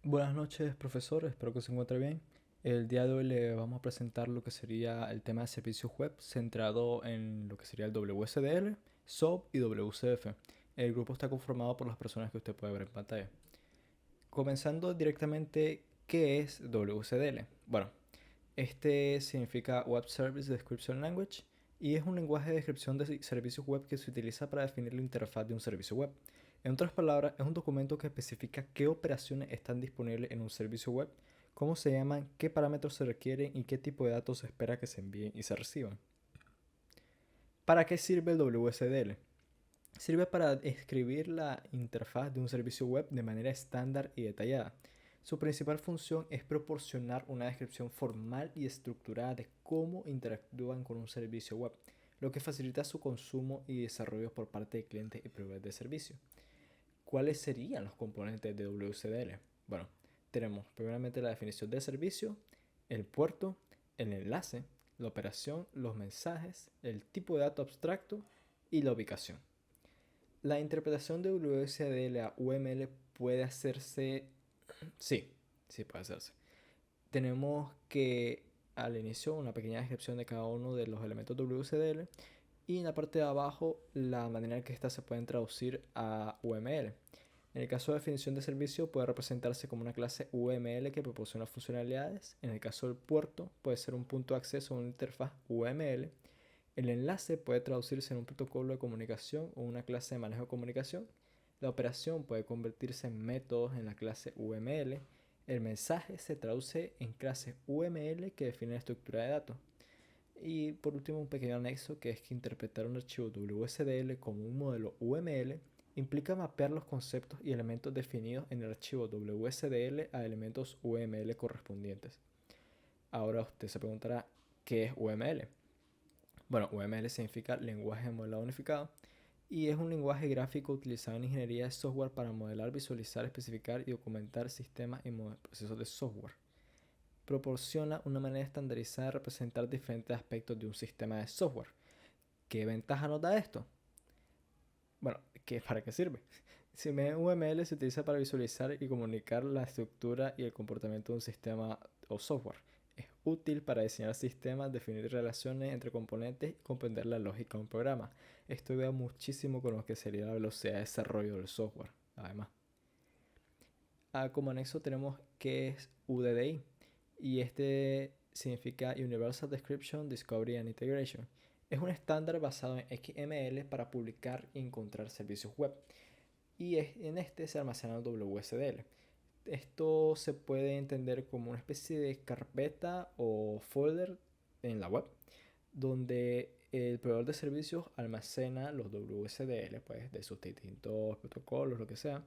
Buenas noches, profesor. Espero que se encuentre bien. El día de hoy le vamos a presentar lo que sería el tema de servicios web centrado en lo que sería el WSDL, SOAP y WCF. El grupo está conformado por las personas que usted puede ver en pantalla. Comenzando directamente, ¿qué es WSDL? Bueno, este significa Web Service Description Language y es un lenguaje de descripción de servicios web que se utiliza para definir la interfaz de un servicio web. En otras palabras, es un documento que especifica qué operaciones están disponibles en un servicio web, cómo se llaman, qué parámetros se requieren y qué tipo de datos se espera que se envíen y se reciban. ¿Para qué sirve el WSDL? Sirve para escribir la interfaz de un servicio web de manera estándar y detallada. Su principal función es proporcionar una descripción formal y estructurada de cómo interactúan con un servicio web, lo que facilita su consumo y desarrollo por parte de clientes y proveedores de servicio. ¿Cuáles serían los componentes de WCDL? Bueno, tenemos primeramente la definición del servicio, el puerto, el enlace, la operación, los mensajes, el tipo de dato abstracto y la ubicación. La interpretación de WSDL a UML puede hacerse. Sí, sí puede hacerse. Tenemos que al inicio una pequeña descripción de cada uno de los elementos WSDL y en la parte de abajo la manera en que estas se pueden traducir a UML. En el caso de definición de servicio puede representarse como una clase UML que proporciona funcionalidades. En el caso del puerto puede ser un punto de acceso a una interfaz UML. El enlace puede traducirse en un protocolo de comunicación o una clase de manejo de comunicación. La operación puede convertirse en métodos en la clase UML. El mensaje se traduce en clases UML que definen la estructura de datos. Y por último, un pequeño anexo que es que interpretar un archivo WSDL como un modelo UML implica mapear los conceptos y elementos definidos en el archivo WSDL a elementos UML correspondientes. Ahora usted se preguntará, ¿qué es UML? Bueno, UML significa lenguaje de modelado unificado y es un lenguaje gráfico utilizado en ingeniería de software para modelar, visualizar, especificar y documentar sistemas y procesos de software. Proporciona una manera estandarizada de representar diferentes aspectos de un sistema de software. ¿Qué ventaja nos da esto? Bueno, ¿para qué sirve? Si UML se utiliza para visualizar y comunicar la estructura y el comportamiento de un sistema o software. Es útil para diseñar sistemas, definir relaciones entre componentes y comprender la lógica de un programa. Esto ayuda muchísimo con lo que sería la velocidad de desarrollo del software, además. Como anexo tenemos qué es UDDI y este significa Universal Description, Discovery and Integration. Es un estándar basado en XML para publicar y encontrar servicios web y en este se almacena WSDL. Esto se puede entender como una especie de carpeta o folder en la web donde el proveedor de servicios almacena los WSDL pues, de sus distintos protocolos, lo que sea,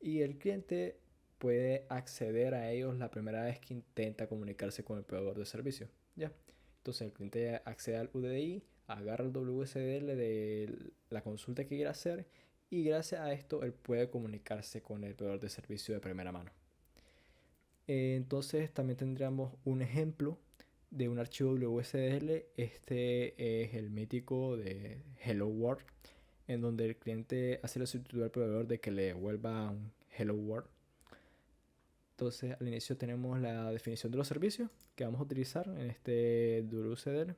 y el cliente puede acceder a ellos la primera vez que intenta comunicarse con el proveedor de servicio. ¿Ya? Entonces el cliente accede al UDI, agarra el WSDL de la consulta que quiera hacer y gracias a esto él puede comunicarse con el proveedor de servicio de primera mano. Entonces también tendríamos un ejemplo de un archivo WSDL. Este es el mítico de Hello World, en donde el cliente hace la solicitud al proveedor de que le devuelva un Hello World. Entonces al inicio tenemos la definición de los servicios que vamos a utilizar en este WCDL.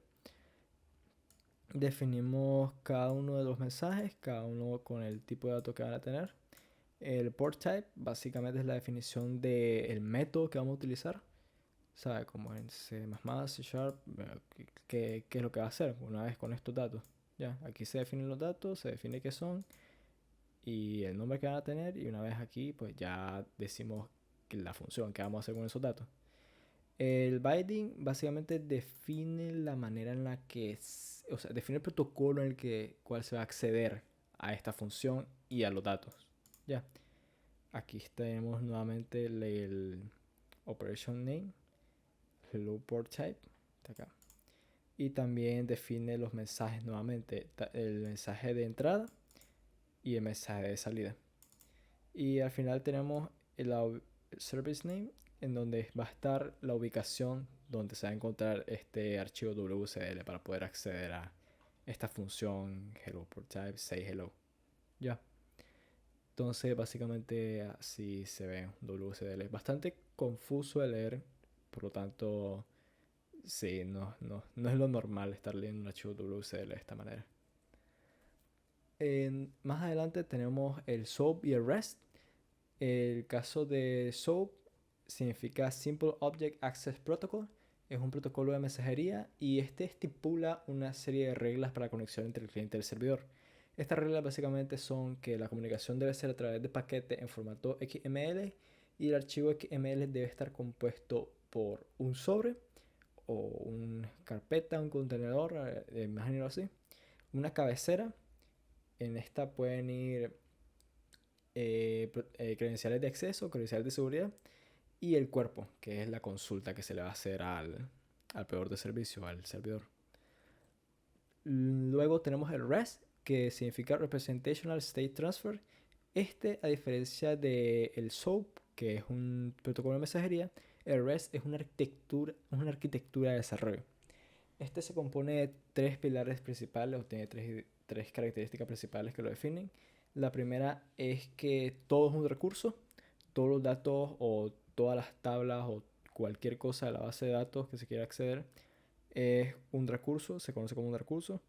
Definimos cada uno de los mensajes, cada uno con el tipo de datos que van a tener. El port type básicamente es la definición del método que vamos a utilizar. ¿Sabe? Como en C++, C Sharp, qué es lo que va a hacer una vez con estos datos. Ya, aquí se definen los datos, se define qué son y el nombre que van a tener y una vez aquí pues ya decimos la función que vamos a hacer con esos datos. El binding básicamente define la manera en la que, o sea, define el protocolo en el cual se va a acceder a esta función y a los datos. Ya, aquí tenemos nuevamente el operation name, hello port type, está acá. Y también define los mensajes nuevamente, el mensaje de entrada y el mensaje de salida. Y al final tenemos el service name, en donde va a estar la ubicación donde se va a encontrar este archivo WCL para poder acceder a esta función hello port type say hello. Ya. Entonces, básicamente así se ve un WSDL. Es bastante confuso de leer, por lo tanto, sí, no es lo normal estar leyendo un archivo WSDL de esta manera. Más adelante tenemos el SOAP y el REST. El caso de SOAP significa Simple Object Access Protocol. Es un protocolo de mensajería y este estipula una serie de reglas para la conexión entre el cliente y el servidor. Estas reglas básicamente son que la comunicación debe ser a través de paquetes en formato XML y el archivo XML debe estar compuesto por un sobre o una carpeta, un contenedor, imagínalo así, una cabecera. En esta pueden ir credenciales de acceso, credenciales de seguridad y el cuerpo, que es la consulta que se le va a hacer al proveedor de servicio, al servidor. Luego tenemos el REST, que significa Representational State Transfer. Este, a diferencia del SOAP, que es un protocolo de mensajería, el REST es una arquitectura de desarrollo. Este se compone de tres pilares principales, o tiene tres características principales que lo definen. La primera es que todo es un recurso, todos los datos o todas las tablas o cualquier cosa de la base de datos que se quiera acceder es un recurso, se conoce como un recurso.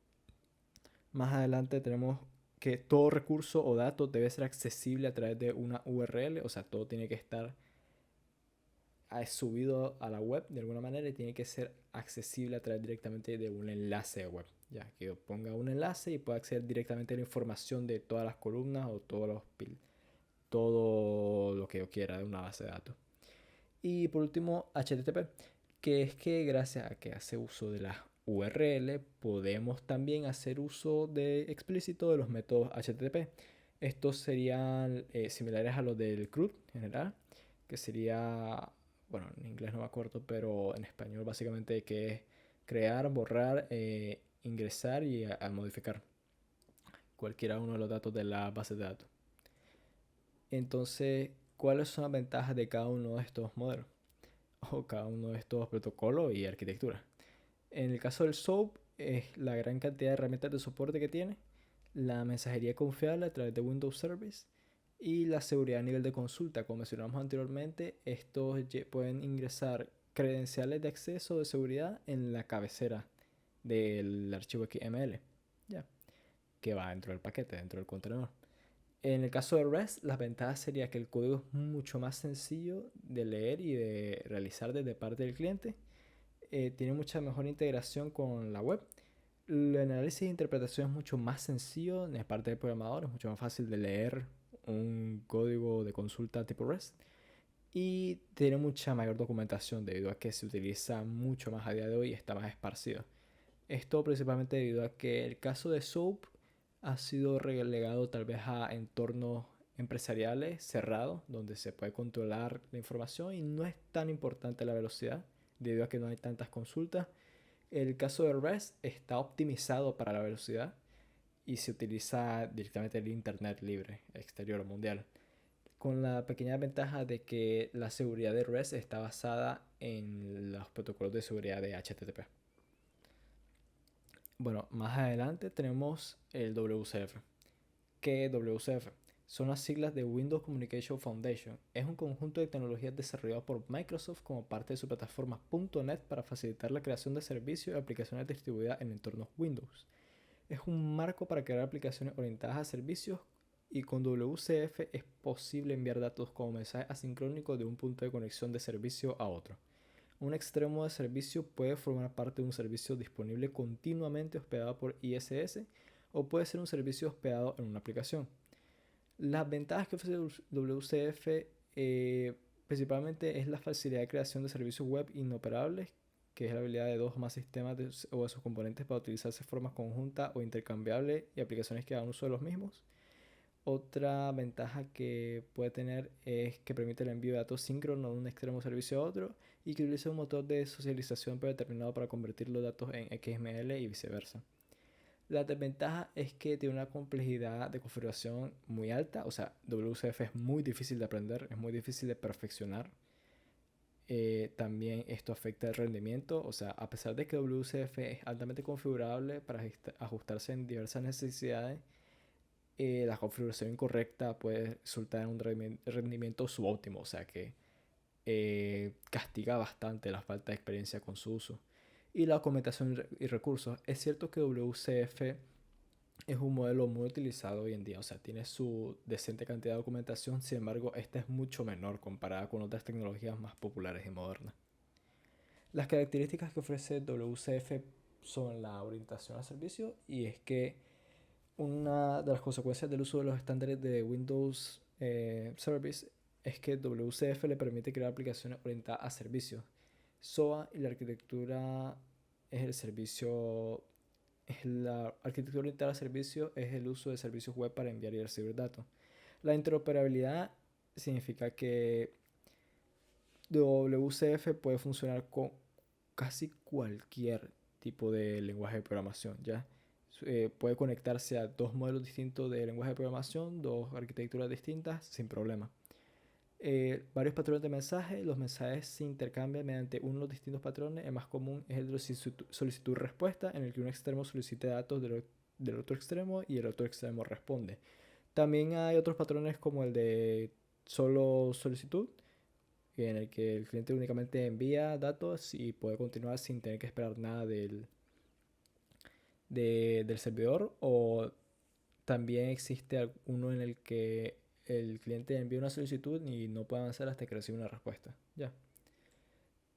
Más adelante tenemos que todo recurso o dato debe ser accesible a través de una URL, o sea, todo tiene que estar subido a la web de alguna manera y tiene que ser accesible a través directamente de un enlace de web. Ya que yo ponga un enlace y pueda acceder directamente a la información de todas las columnas o todo lo que yo quiera de una base de datos. Y por último, HTTP, que es que gracias a que hace uso de las URL, podemos también hacer uso de explícito de los métodos HTTP. Estos serían similares a los del CRUD en general, que sería, bueno, en inglés no me acuerdo, pero en español básicamente que es crear, borrar, ingresar y modificar cualquiera uno de los datos de la base de datos. Entonces, ¿cuáles son las ventajas de cada uno de estos modelos? O cada uno de estos protocolos y arquitecturas. En el caso del SOAP es la gran cantidad de herramientas de soporte que tiene, la mensajería confiable a través de Windows Service y la seguridad a nivel de consulta. Como mencionamos anteriormente, estos pueden ingresar credenciales de acceso de seguridad en la cabecera del archivo XML, ya, que va dentro del paquete, dentro del contenedor. En el caso de REST, las ventajas sería que el código es mucho más sencillo de leer y de realizar desde parte del cliente. Tiene mucha mejor integración con la web. El análisis e interpretación es mucho más sencillo de parte del programador. Es mucho más fácil de leer un código de consulta tipo REST. Y tiene mucha mayor documentación debido a que se utiliza mucho más a día de hoy y está más esparcido. Esto principalmente debido a que el caso de SOAP ha sido relegado tal vez a entornos empresariales cerrados, donde se puede controlar la información y no es tan importante la velocidad, debido a que no hay tantas consultas. El caso de REST está optimizado para la velocidad y se utiliza directamente el Internet libre, exterior o mundial, con la pequeña ventaja de que la seguridad de REST está basada en los protocolos de seguridad de HTTP. Bueno, más adelante tenemos el WCF. ¿Qué es WCF? Son las siglas de Windows Communication Foundation. Es un conjunto de tecnologías desarrollado por Microsoft como parte de su plataforma .NET para facilitar la creación de servicios y aplicaciones distribuidas en entornos Windows. Es un marco para crear aplicaciones orientadas a servicios y con WCF es posible enviar datos como mensajes asincrónicos de un punto de conexión de servicio a otro. Un extremo de servicio puede formar parte de un servicio disponible continuamente hospedado por ISS o puede ser un servicio hospedado en una aplicación. Las ventajas que ofrece WCF principalmente es la facilidad de creación de servicios web inoperables, que es la habilidad de dos o más sistemas o de sus componentes para utilizarse de forma conjunta o intercambiable y aplicaciones que hagan uso de los mismos. Otra ventaja que puede tener es que permite el envío de datos síncronos de un extremo servicio a otro y que utiliza un motor de socialización predeterminado para convertir los datos en XML y viceversa. La desventaja es que tiene una complejidad de configuración muy alta, o sea, WCF es muy difícil de aprender, es muy difícil de perfeccionar. También esto afecta el rendimiento, o sea, a pesar de que WCF es altamente configurable para ajustarse en diversas necesidades, la configuración incorrecta puede resultar en un rendimiento subóptimo, o sea que castiga bastante la falta de experiencia con su uso. Y la documentación y recursos. Es cierto que WCF es un modelo muy utilizado hoy en día, o sea, tiene su decente cantidad de documentación, sin embargo, esta es mucho menor comparada con otras tecnologías más populares y modernas. Las características que ofrece WCF son la orientación al servicio, y es que una de las consecuencias del uso de los estándares de Windows Service es que WCF le permite crear aplicaciones orientadas a servicios. SOA y la arquitectura es el servicio, la arquitectura orientada a servicios es el uso de servicios web para enviar y recibir datos. La interoperabilidad significa que WCF puede funcionar con casi cualquier tipo de lenguaje de programación, ¿ya? Puede conectarse a dos modelos distintos de lenguaje de programación, dos arquitecturas distintas, sin problema. Varios patrones de mensaje. Los mensajes se intercambian mediante uno de los distintos patrones. El más común es el de solicitud-respuesta, en el que un extremo solicita datos del otro extremo y el otro extremo responde. También hay otros patrones como el de solo solicitud, en el que el cliente únicamente envía datos y puede continuar sin tener que esperar nada del servidor. O también existe uno en el que el cliente envía una solicitud y no puede avanzar hasta que reciba una respuesta. Ya.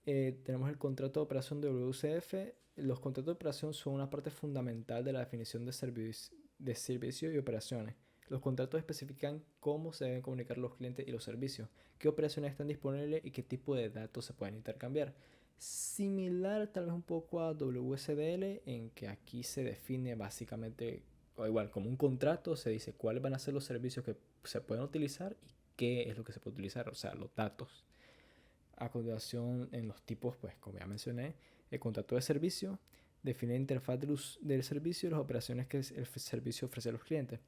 Tenemos el contrato de operación de WCF. Los contratos de operación son una parte fundamental de la definición de servicio y operaciones. Los contratos especifican cómo se deben comunicar los clientes y los servicios, qué operaciones están disponibles y qué tipo de datos se pueden intercambiar. Similar tal vez un poco a WSDL, en que aquí se define básicamente, o igual como un contrato, se dice cuáles van a ser los servicios que se pueden utilizar y qué es lo que se puede utilizar, o sea, los datos. A continuación, en los tipos, pues como ya mencioné, el contrato de servicio define la interfaz del servicio y las operaciones que el servicio ofrece a los clientes.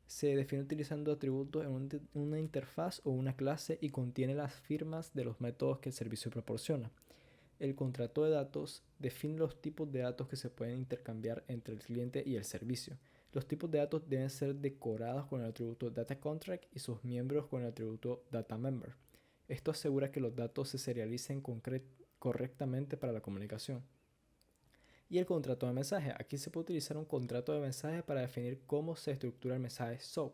Se define utilizando atributos en una interfaz o una clase y contiene las firmas de los métodos que el servicio proporciona. El contrato de datos define los tipos de datos que se pueden intercambiar entre el cliente y el servicio. Los tipos de datos deben ser decorados con el atributo DataContract y sus miembros con el atributo DataMember. Esto asegura que los datos se serialicen correctamente para la comunicación. Y el contrato de mensaje. Aquí se puede utilizar un contrato de mensaje para definir cómo se estructura el mensaje SOAP.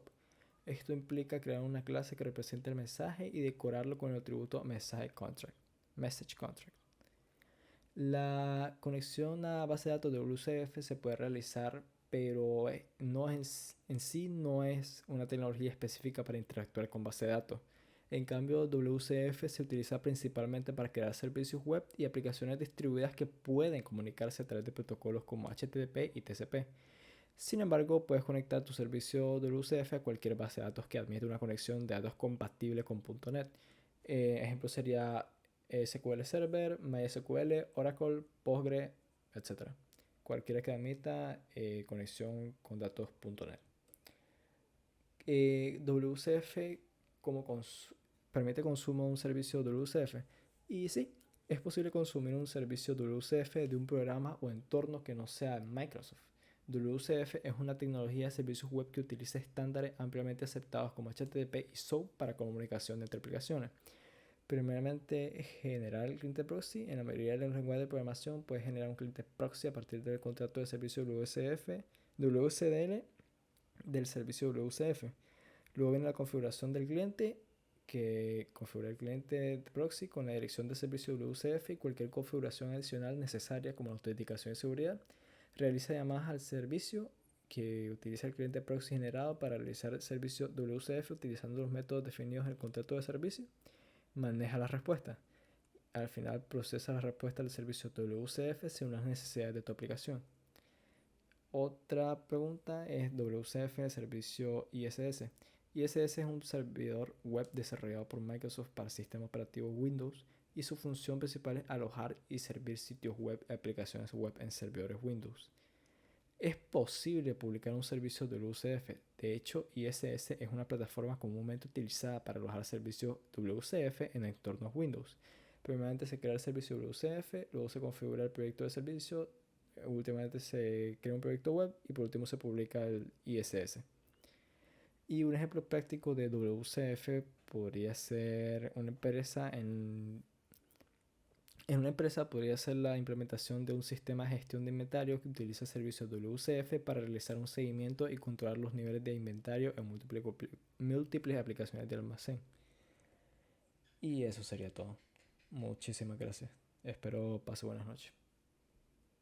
Esto implica crear una clase que represente el mensaje y decorarlo con el atributo Message Contract. La conexión a base de datos de WCF se puede realizar, pero en sí no es una tecnología específica para interactuar con base de datos. En cambio, WCF se utiliza principalmente para crear servicios web y aplicaciones distribuidas que pueden comunicarse a través de protocolos como HTTP y TCP. Sin embargo, puedes conectar tu servicio WCF a cualquier base de datos que admite una conexión de datos compatible con .NET. Ejemplo sería SQL Server, MySQL, Oracle, Postgre, etc. Cualquiera que admita conexión con datos.NET. WCF como permite consumo de un servicio WCF. Y sí, es posible consumir un servicio WCF de un programa o entorno que no sea Microsoft. WCF es una tecnología de servicios web que utiliza estándares ampliamente aceptados como HTTP y SOAP para comunicación entre aplicaciones. Primeramente, generar el cliente proxy. En la mayoría de los lenguajes de programación puedes generar un cliente proxy a partir del contrato de servicio WCDL del servicio WCF. Luego viene la configuración del cliente, que configura el cliente proxy con la dirección de servicio WCF y cualquier configuración adicional necesaria como la autenticación y seguridad. Realiza llamadas al servicio que utiliza el cliente proxy generado para realizar el servicio WCF utilizando los métodos definidos en el contrato de servicio. Maneja las respuestas. Al final procesa la respuesta del servicio WCF según las necesidades de tu aplicación. Otra pregunta es WCF de servicio ISS. ISS es un servidor web desarrollado por Microsoft para el sistema operativo Windows y su función principal es alojar y servir sitios web y aplicaciones web en servidores Windows. Es posible publicar un servicio WCF. De hecho, ISS es una plataforma comúnmente utilizada para alojar servicios WCF en entornos Windows. Primeramente se crea el servicio WCF, luego se configura el proyecto de servicio, últimamente se crea un proyecto web y por último se publica el ISS. Y un ejemplo práctico de WCF podría ser una empresa en una empresa podría ser la implementación de un sistema de gestión de inventario que utiliza servicios WCF para realizar un seguimiento y controlar los niveles de inventario en múltiples aplicaciones de almacén. Y eso sería todo. Muchísimas gracias. Espero pase buenas noches.